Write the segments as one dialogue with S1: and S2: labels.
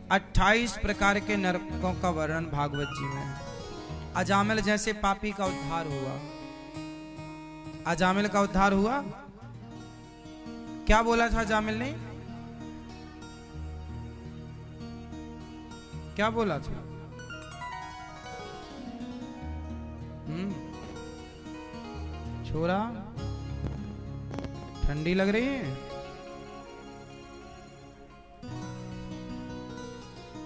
S1: 28 प्रकार के नरकों का वर्णन भागवत जी में है। अजामिल जैसे पापी का उद्धार हुआ। अजामिल का उद्धार हुआ। क्या बोला था अजामिल ने? क्या बोला था? छोरा ठंडी लग रही है,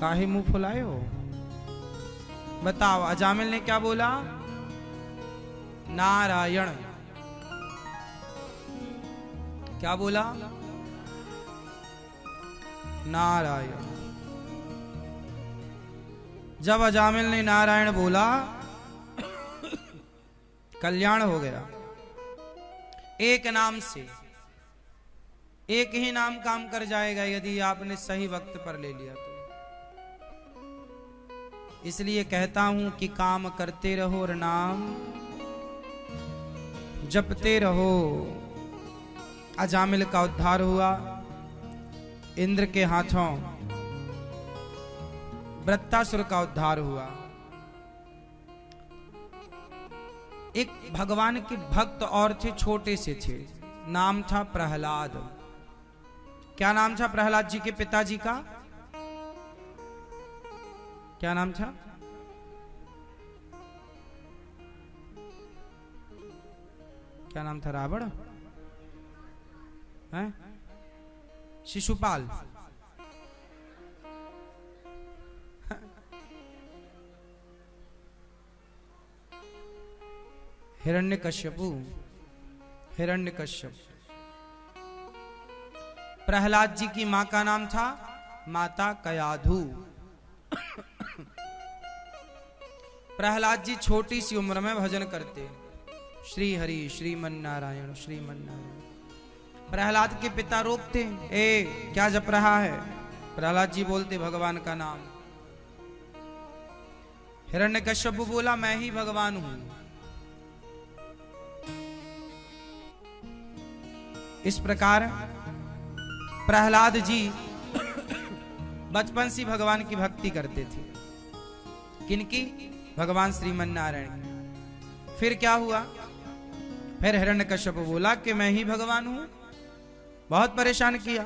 S1: काहे मुंह फुलाए हो? बताओ अजामिल ने क्या बोला? नारायण। क्या बोला? नारायण। जब अजामिल ने नारायण बोला कल्याण हो गया। एक नाम से, एक ही नाम काम कर जाएगा यदि आपने सही वक्त पर ले लिया तो। इसलिए कहता हूं कि काम करते रहो और नाम जपते रहो। अजामिल का उद्धार हुआ। इंद्र के हाथों वृत्तासुर का उद्धार हुआ। एक भगवान के भक्त और थे, छोटे से थे, नाम था प्रहलाद। क्या नाम था प्रहलाद जी के पिताजी का? क्या नाम था? क्या नाम था? रावण है? शिशुपाल। हिरण्यकश्यपु। हिरण्यकश्यप। प्रहलाद जी की मां का नाम था माता कयाधु। प्रहलाद जी छोटी सी उम्र में भजन करते, श्री हरि श्रीमन नारायण श्रीमन नारायण। प्रहलाद के पिता रोकते, ए क्या जप रहा है? प्रहलाद जी बोलते भगवान का नाम। हिरण्यकश्यप बोला मैं ही भगवान हूं। इस प्रकार प्रहलाद जी बचपन से भगवान की भक्ति करते थे। किनकी? भगवान श्रीमन नारायण। फिर क्या हुआ? फिर हिरण्यकश्यप बोला कि मैं ही भगवान हूं। बहुत परेशान किया।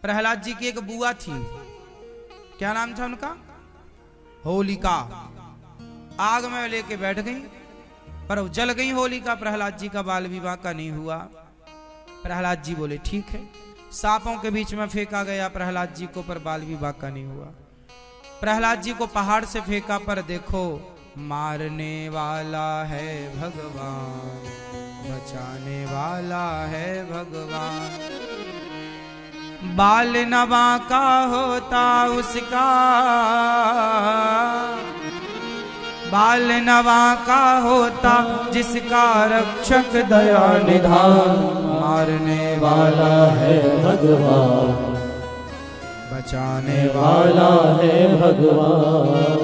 S1: प्रहलाद जी की एक बुआ थी, क्या नाम था उनका? होलिका। आग में लेके बैठ गई, पर जल गई होलिका। प्रहलाद जी का बाल विवाह का नहीं हुआ। प्रहलाद जी बोले ठीक है। सांपों के बीच में फेंका गया प्रहलाद जी को, पर बाल विवाह का नहीं हुआ। प्रहलाद जी को पहाड़ से फेंका, पर देखो मारने वाला है भगवान, बचाने वाला है भगवान। बाल नवा का होता उसका, बाल नवा का होता जिसका रक्षक दया निधान। मारने वाला है भगवान, बचाने वाला है भगवान।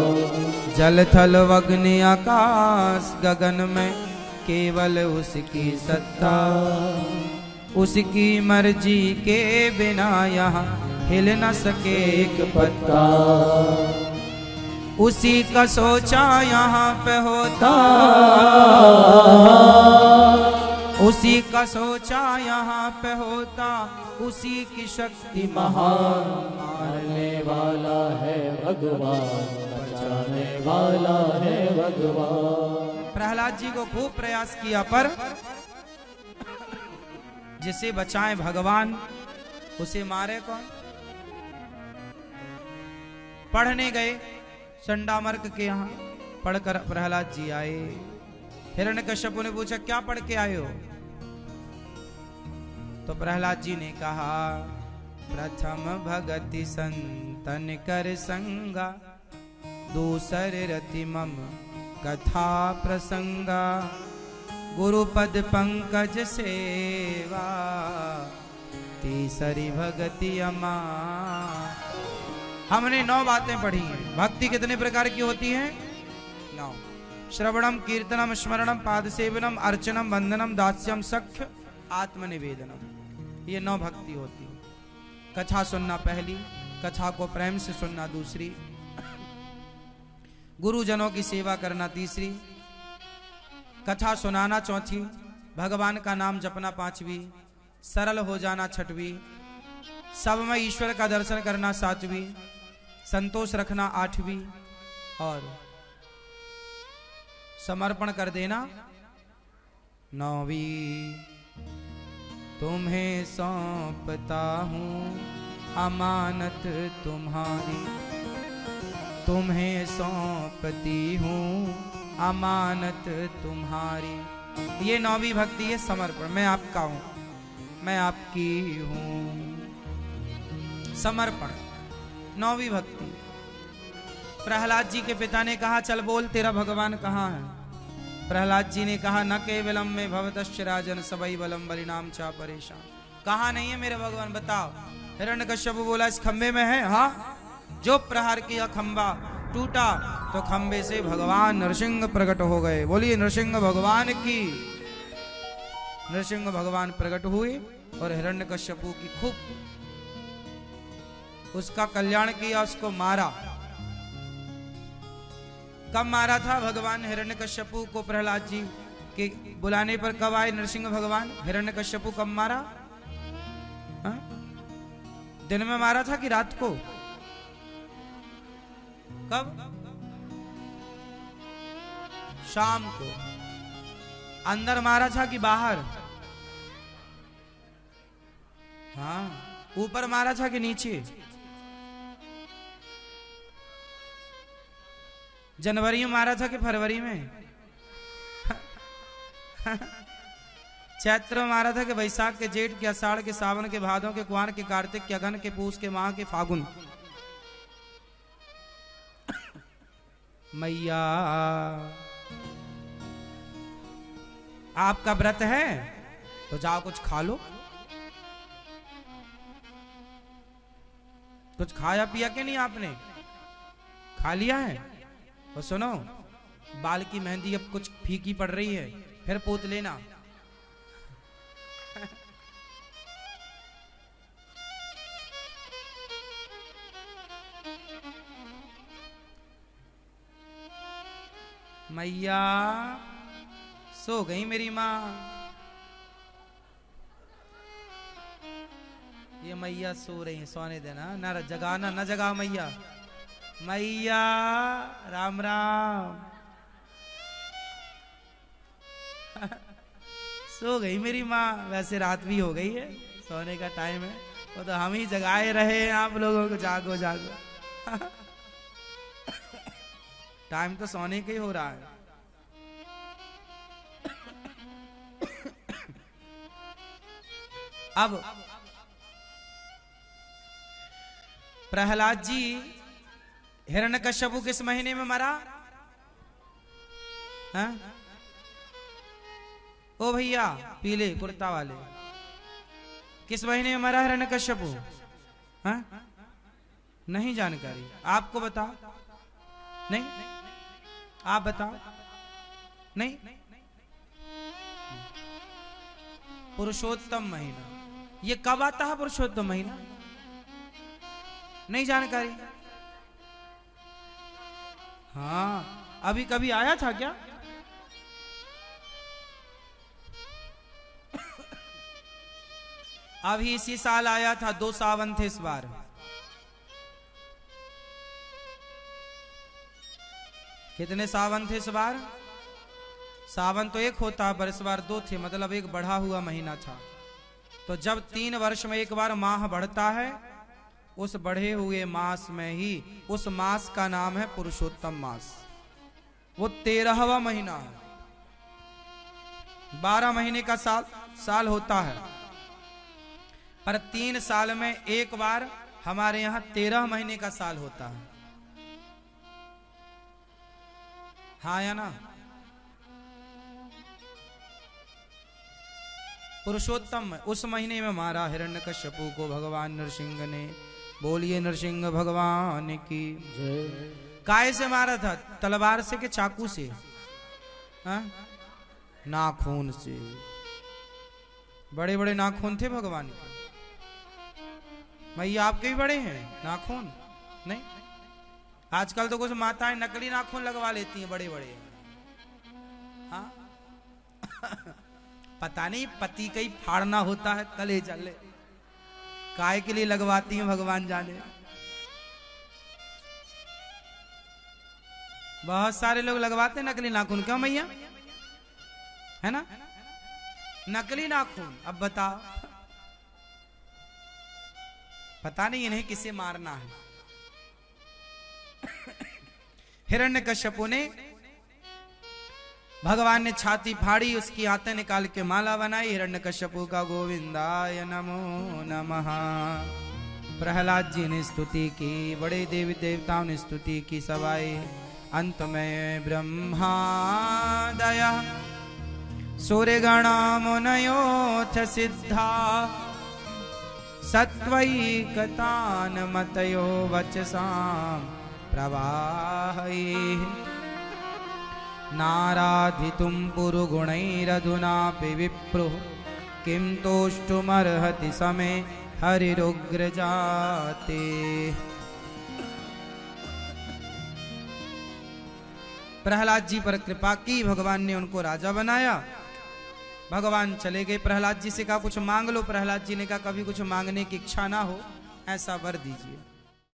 S1: जल थल अग्नि आकाश गगन में केवल उसकी सत्ता, उसकी मर्जी के बिना यहाँ हिल न सके एक पत्ता। उसी का सोचा यहाँ पे होता, उसी का सोचा यहाँ पे होता, उसी की शक्ति महान।
S2: मारने वाला है भगवान, बचाने वाला है भगवान।
S1: प्रहलाद जी को खूब प्रयास किया, पर जिसे बचाए भगवान उसे मारे कौन? पढ़ने गए चंडामर्क के यहाँ, पढ़कर प्रहलाद जी आए। हिरण्यकश्यप ने पूछा क्या पढ़ के आए हो? तो प्रहलाद जी ने कहा प्रथम भगति संतन कर संगा, दूसर रति मम कथा प्रसंगा, गुरुपद पंकज सेवा, तीसरी भगति अमा। हमने 9 बातें पढ़ी हैं। भक्ति कितने प्रकार की होती है? 9। श्रवणम कीर्तनम स्मरणम पाद सेवनम अर्चनम वंदनम दास्यम सख्य आत्मनिवेदनम। ये 9 भक्ति होती है। कथा सुनना पहली, कथा को प्रेम से सुनना दूसरी, गुरुजनों की सेवा करना तीसरी, कथा सुनाना चौथी, भगवान का नाम जपना पांचवी, सरल हो जाना छठवीं, सब में ईश्वर का दर्शन करना सातवीं, संतोष रखना आठवीं और समर्पण कर देना नौवीं। तुम्हें सौंपता हूँ अमानत तुम्हारी, तुम्हें सौंपती हूँ अमानत तुम्हारी। ये नौवीं भक्ति है समर्पण। मैं आपका हूँ, मैं आपकी हूँ। समर्पण नौवीं भक्ति। प्रहलाद जी के पिता ने कहा चल बोल तेरा भगवान कहाँ है। प्रहलाद जी ने कहा न केवलम में भवतश्च राजन सबई बलम बलिनाम चा परेशान। कहा नहीं है मेरे भगवान बताओ। हिरण्यकश्यप बोला इस खंबे में है। हाँ, जो प्रहार किया खंबा टूटा तो खंबे से भगवान नरसिंह प्रकट हो गए। बोलिए नरसिंह भगवान की। नरसिंह भगवान प्रकट हुए और हिरण्यकश्यप की खूब उसका कल्याण किया, उसको मारा। कब मारा था भगवान हिरण्यकश्यप को? प्रहलाद जी के बुलाने पर कब आए नरसिंह भगवान? हिरण्यकश्यप कब मारा? हा? दिन में मारा था कि रात को? कब? शाम को। अंदर मारा था कि बाहर? हाँ, ऊपर मारा था कि नीचे? जनवरी में मारा था कि फरवरी में? चैत्र में मारा था कि वैशाख के, जेठ के, आषाढ़ के, सावन के, भादों के, कुआर के, कार्तिक के, अगन के, पूस के, माह के, फागुन? मैया आपका व्रत है तो जाओ कुछ खा लो। कुछ खाया पिया कि नहीं आपने? खा लिया है? और सुनो, बाल की मेहंदी अब कुछ फीकी पड़ रही है, फिर पोत लेना। मैया सो गई मेरी माँ। ये मैया सो रही है, सोने देना, न जगाना, न जगा मैया। मैया राम राम। सो गई मेरी माँ। वैसे रात भी हो गई है, सोने का टाइम है, वो तो हम ही जगाए रहे आप लोगों को, जागो जागो। टाइम तो सोने का ही हो रहा है। अब प्रहलाद जी हिरण्यकश्यप किस महीने में मरा? हाँ? ओ भैया पीले कुर्ता वाले, किस महीने में मरा हिरण्यकश्यप? हाँ? नहीं जानकारी? आपको बताओ? नहीं? आप बताओ? नहीं? पुरुषोत्तम महीना। ये कब आता है पुरुषोत्तम महीना? नहीं जानकारी? हाँ, अभी कभी आया था क्या? अभी इसी साल आया था। 2 सावन थे इस बार। कितने सावन थे इस बार? सावन तो एक होता है, पर इस बार 2 थे, मतलब एक बढ़ा हुआ महीना था। तो जब 3 वर्ष में एक बार माह बढ़ता है, उस बढ़े हुए मास में ही उस मास का नाम है पुरुषोत्तम मास। वो 13वां महीना है। 12 महीने का साल होता है, पर 3 साल में एक बार हमारे यहाँ 13 महीने का साल होता है। हाँ या ना? पुरुषोत्तम उस महीने में मारा हिरण्यकश्यपु को भगवान नरसिंह ने। बोलिए नरसिंह भगवान की जय। काय से मारा था? तलवार से कि चाकू से? हाँ? नाखून से। बड़े बड़े नाखून थे भगवान के। भैया आपके भी बड़े हैं नाखून? नहीं, आजकल तो कुछ माताएं नकली नाखून लगवा लेती हैं बड़े बड़े। हाँ पता नहीं पति का ही फाड़ना होता है कले चले, काय के लिए लगवाती हैं भगवान जाने। बहुत सारे लोग लगवाते हैं नकली नाखून, क्यों भैया? है ना, नकली नाखून। अब बताओ, पता नहीं इन्हें किसे मारना है। हिरण्यकश्यपु ने, भगवान ने छाती फाड़ी, उसकी आते निकाल के माला बनाई। हिरण्यकश्यपु का गोविंदाय नमो नमः। प्रहलाद जी ने स्तुति की, बड़े देवी देवताओं ने स्तुति की सवाई। अंत में ब्रह्मा दया सूर्यगणा मुनयोथ सिद्धा सत्वैकतान मतयो वचसां प्रवाहैः। नाराधितुं पुरुगुणैरधुनापि विप्रुः किं तोष्टुमर्हति समे हरिरुग्रजाते। प्रहलाद जी पर कृपा की, भगवान ने उनको राजा बनाया। भगवान चले गए। प्रहलाद जी से कहा कुछ मांग लो। प्रहलाद जी ने कहा कभी कुछ मांगने की इच्छा ना हो, ऐसा वर दीजिए।